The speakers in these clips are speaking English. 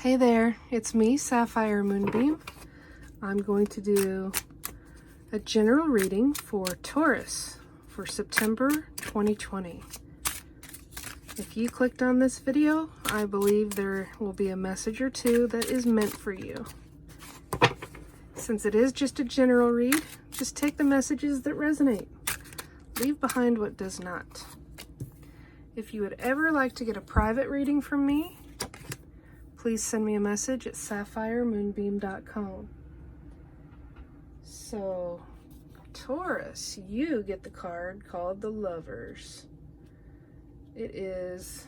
Hey there, it's me, Sapphire Moonbeam. I'm going to do a general reading for Taurus for September 2020. If you clicked on this video, I believe there will be a message or two that is meant for you. Since it is just a general read, just take the messages that resonate. Leave behind what does not. If you would ever like to get a private reading from me, please send me a message at sapphiremoonbeam.com. So, Taurus, you get the card called the Lovers. It is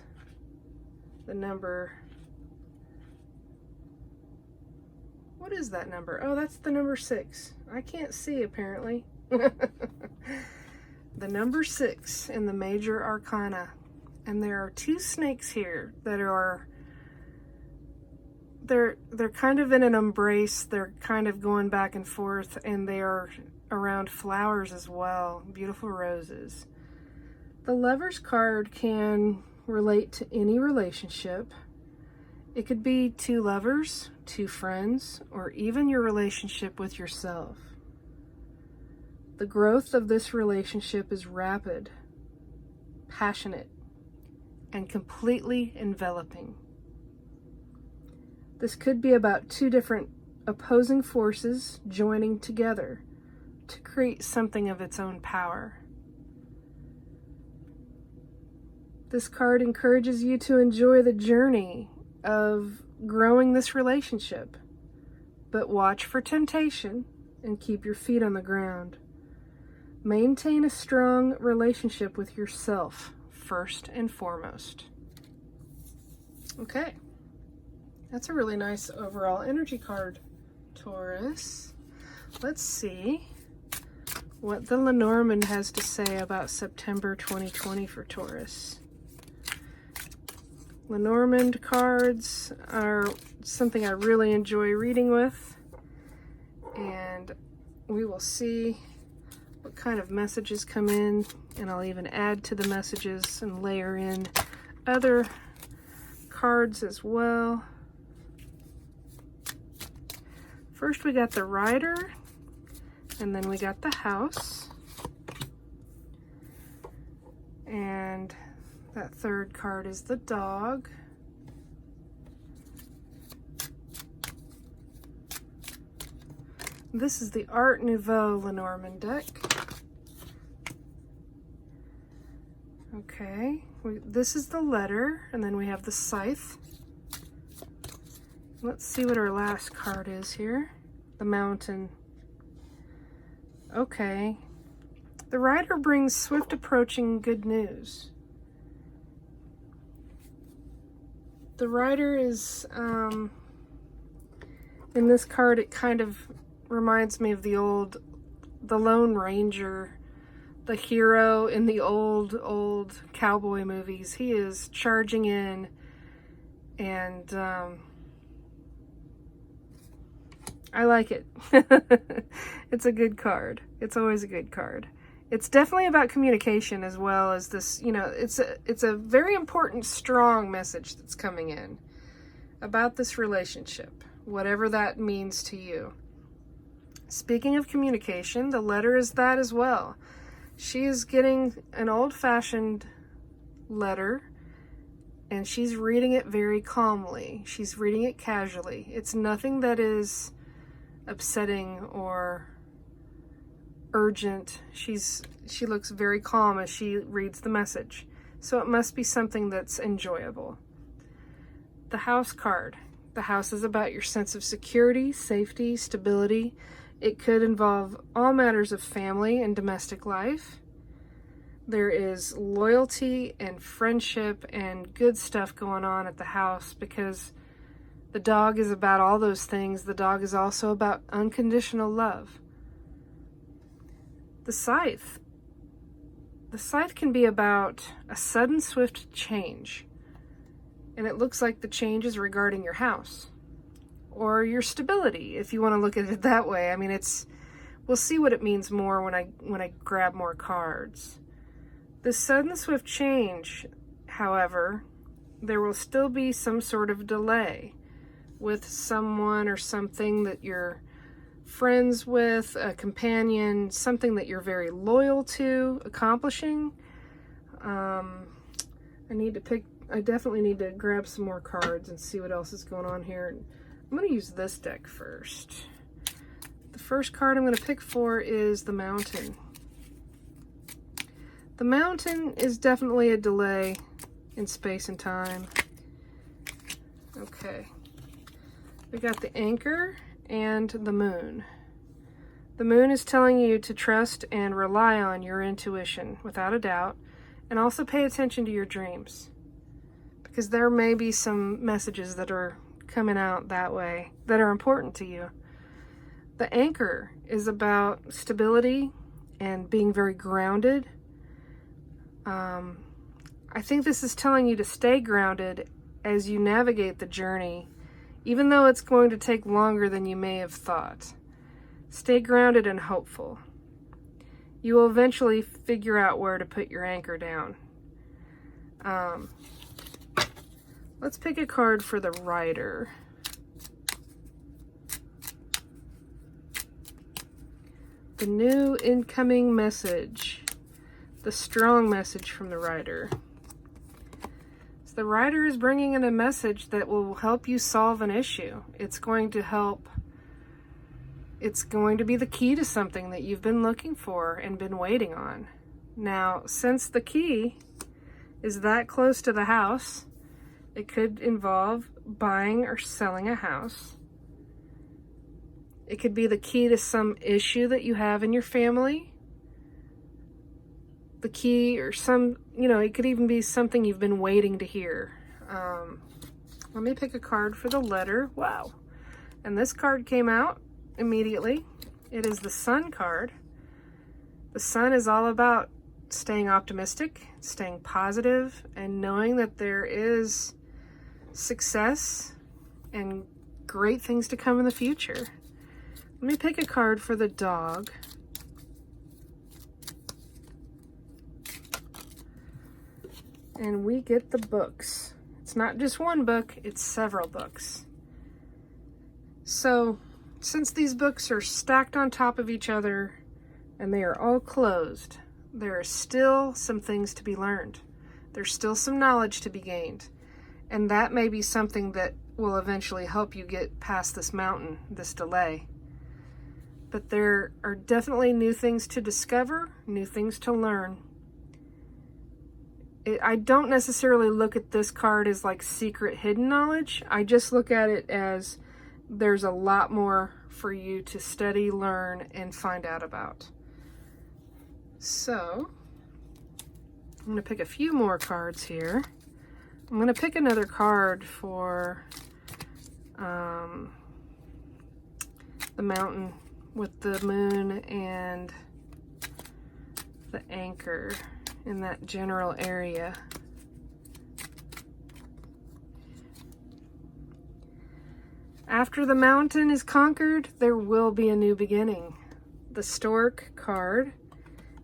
the number... What is that number? Oh, that's the number 6. I can't see, apparently. The number 6 in the major arcana. And there are 2 snakes here that are... They're kind of in an embrace. They're kind of going back and forth, and they are around flowers as well. Beautiful roses. The Lovers card can relate to any relationship. It could be 2 lovers, 2 friends, or even your relationship with yourself. The growth of this relationship is rapid, passionate, and completely enveloping. This could be about 2 different opposing forces joining together to create something of its own power. This card encourages you to enjoy the journey of growing this relationship, but watch for temptation and keep your feet on the ground. Maintain a strong relationship with yourself first and foremost. Okay. That's a really nice overall energy card, Taurus. Let's see what the Lenormand has to say about September 2020 for Taurus. Lenormand cards are something I really enjoy reading with, and we will see what kind of messages come in, and I'll even add to the messages and layer in other cards as well. First we got the Rider, and then we got the House, and that third card is the Dog. This is the Art Nouveau Lenormand deck. Okay, this is the Letter, and then we have the Scythe. Let's see what our last card is here. The Mountain. Okay. The Rider brings swift approaching good news. The Rider is, in this card, it kind of reminds me of the Lone Ranger, the hero in the old cowboy movies. He is charging in, and, I like it. It's a good card. It's always a good card. It's definitely about communication as well as this, you know, it's a very important, strong message that's coming in about this relationship, whatever that means to you. Speaking of communication, the Letter is that as well. She is getting an old-fashioned letter, and she's reading it very calmly. She's reading it casually. It's nothing that is upsetting or urgent. She looks very calm as she reads the message. So it must be something that's enjoyable. The House card. The House is about your sense of security, safety, stability. It could involve all matters of family and domestic life. There is loyalty and friendship and good stuff going on at the house because the Dog is about all those things. The Dog is also about unconditional love. The Scythe. The Scythe can be about a sudden, swift change. And it looks like the change is regarding your house. Or your stability, if you want to look at it that way. I mean, we'll see what it means more when I grab more cards. The sudden, swift change, however, there will still be some sort of delay. with someone or something that you're friends with, a companion, something that you're very loyal to accomplishing. I definitely need to grab some more cards and see what else is going on here. I'm going to use this deck first. The first card I'm going to pick for is the Mountain. The Mountain is definitely a delay in space and time. Okay. We got the Anchor and the Moon. The Moon is telling you to trust and rely on your intuition without a doubt, and also pay attention to your dreams, because there may be some messages that are coming out that way that are important to you. The Anchor is about stability and being very grounded. I think this is telling you to stay grounded as you navigate the journey, even though it's going to take longer than you may have thought. Stay grounded and hopeful. You will eventually figure out where to put your anchor down. Let's pick a card for the Rider. The new incoming message. The strong message from the Rider. So the Rider is bringing in a message that will help you solve an issue. It's going to help. It's going to be the key to something that you've been looking for and been waiting on. Now, since the key is that close to the house, it could involve buying or selling a house. It could be the key to some issue that you have in your family. The key or it could even be something you've been waiting to hear. Let me pick a card for the Letter. Wow. And this card came out immediately. It is the Sun card. The Sun is all about staying optimistic, staying positive, and knowing that there is success and great things to come in the future. Let me pick a card for the Dog. And we get the books. It's not just one book, it's several books. So, since these books are stacked on top of each other and they are all closed, there are still some things to be learned. There's still some knowledge to be gained. And that may be something that will eventually help you get past this mountain, this delay. But there are definitely new things to discover, new things to learn. I don't necessarily look at this card as like secret hidden knowledge. I just look at it as there's a lot more for you to study, learn, and find out about. So, I'm going to pick a few more cards here. I'm going to pick another card for the Mountain with the Moon and the Anchor in that general area. After the mountain is conquered, there will be a new beginning. The Stork card.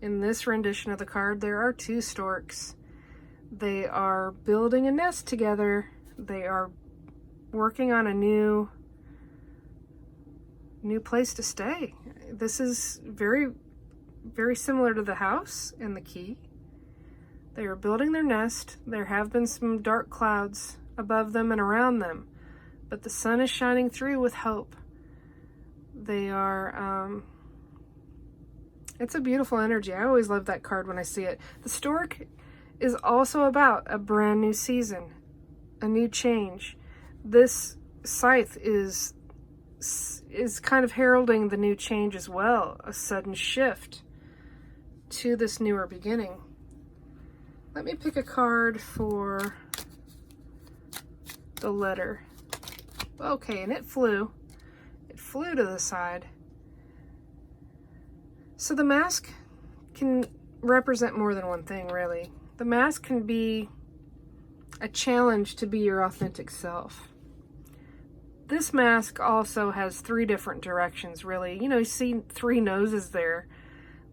In this rendition of the card, there are two storks. They are building a nest together. They are working on a new place to stay. This is very, very similar to the house and the key. They are building their nest. There have been some dark clouds above them and around them, but the sun is shining through with hope. They are, it's a beautiful energy. I always love that card when I see it. The Stork is also about a brand new season, a new change. This scythe is kind of heralding the new change as well, a sudden shift to this newer beginning. Let me pick a card for the Letter. Okay, and it flew. It flew to the side. So the mask can represent more than one thing, really. The mask can be a challenge to be your authentic self. This mask also has three different directions, really. You see three noses there.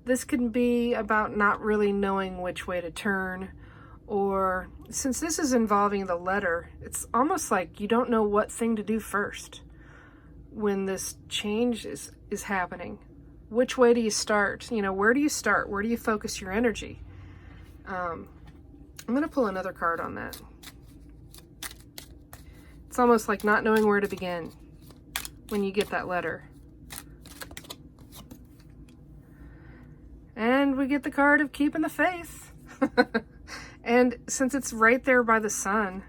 This can be about not really knowing which way to turn, Or since this is involving the letter, it's almost like you don't know what thing to do first when this change is happening. Which way do you start? You know, where do you start? Where do you focus your energy? I'm going to pull another card on that. It's almost like not knowing where to begin when you get that letter. And we get the card of keeping the faith. And since it's right there by the sun,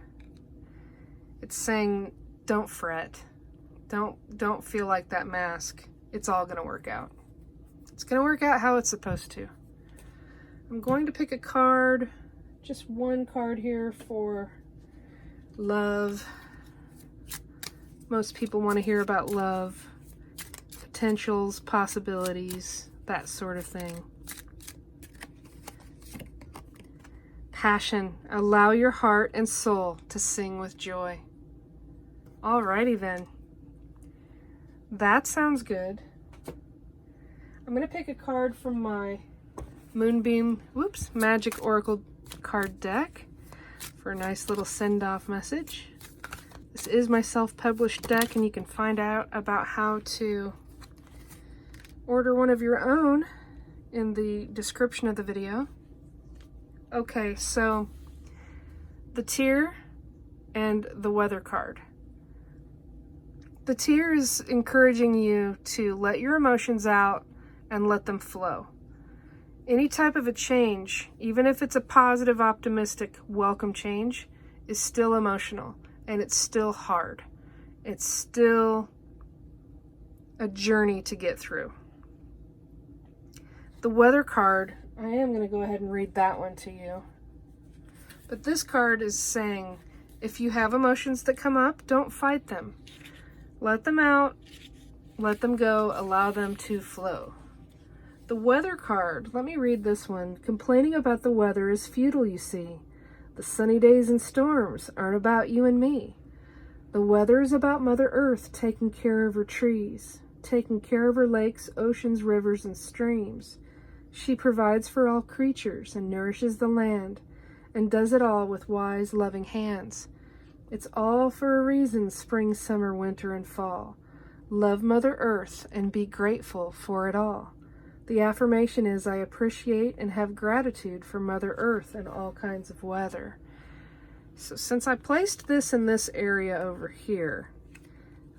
it's saying, don't fret. Don't feel like that mask. It's all going to work out. It's going to work out how it's supposed to. I'm going to pick a card, just one card here for love. Most people want to hear about love, potentials, possibilities, that sort of thing. Passion. Allow your heart and soul to sing with joy. Alrighty then. That sounds good. I'm going to pick a card from my Moonbeam Magick Oracle card deck for a nice little send-off message. This is my self-published deck, and you can find out about how to order one of your own in the description of the video. Okay, so the Tear and the Weather card. The Tear is encouraging you to let your emotions out and let them flow. Any type of a change, even if it's a positive, optimistic, welcome change, is still emotional, and it's still hard. It's still a journey to get through. The Weather card, I am going to go ahead and read that one to you. But this card is saying, if you have emotions that come up, don't fight them. Let them out, let them go, allow them to flow. The Weather card, let me read this one. Complaining about the weather is futile, you see. The sunny days and storms aren't about you and me. The weather is about Mother Earth taking care of her trees, taking care of her lakes, oceans, rivers, and streams. She provides for all creatures and nourishes the land, and does it all with wise, loving hands. It's all for a reason, spring, summer, winter, and fall. Love Mother Earth and be grateful for it all. The affirmation is, I appreciate and have gratitude for Mother Earth and all kinds of weather. So since I placed this in this area over here,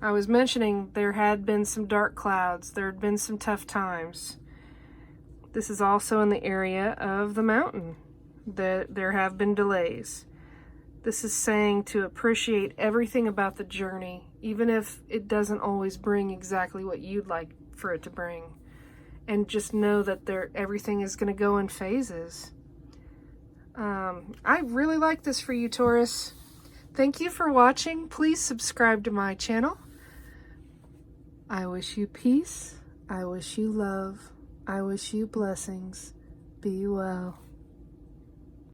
I was mentioning there had been some dark clouds, there had been some tough times. This is also in the area of the mountain that there have been delays. This is saying to appreciate everything about the journey, even if it doesn't always bring exactly what you'd like for it to bring. And just know that everything is going to go in phases. I really like this for you, Taurus. Thank you for watching. Please subscribe to my channel. I wish you peace. I wish you love. I wish you blessings. Be well.